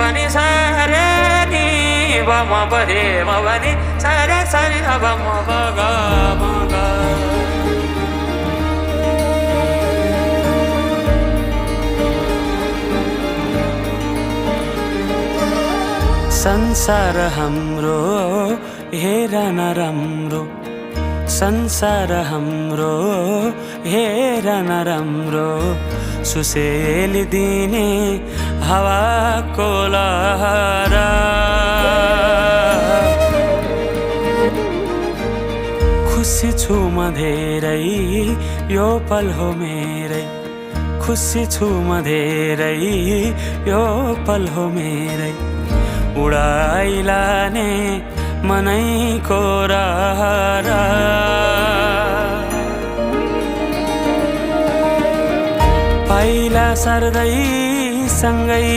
पनि सारे नि ब म परे म पनि सारे सारे अब म ग ग म ग। संसार हाम्रो हेर नराम्रो, संसार हाम्रो हेर नराम्रो, सुसेली दिने हावाको लहरा। खुसी छु म धेरै यो पल हो मेरै, खुसी छु म धेरै यो पल हो मेरै, उडाइलाने मनैको रहरा। पाइला सर्दै सँगै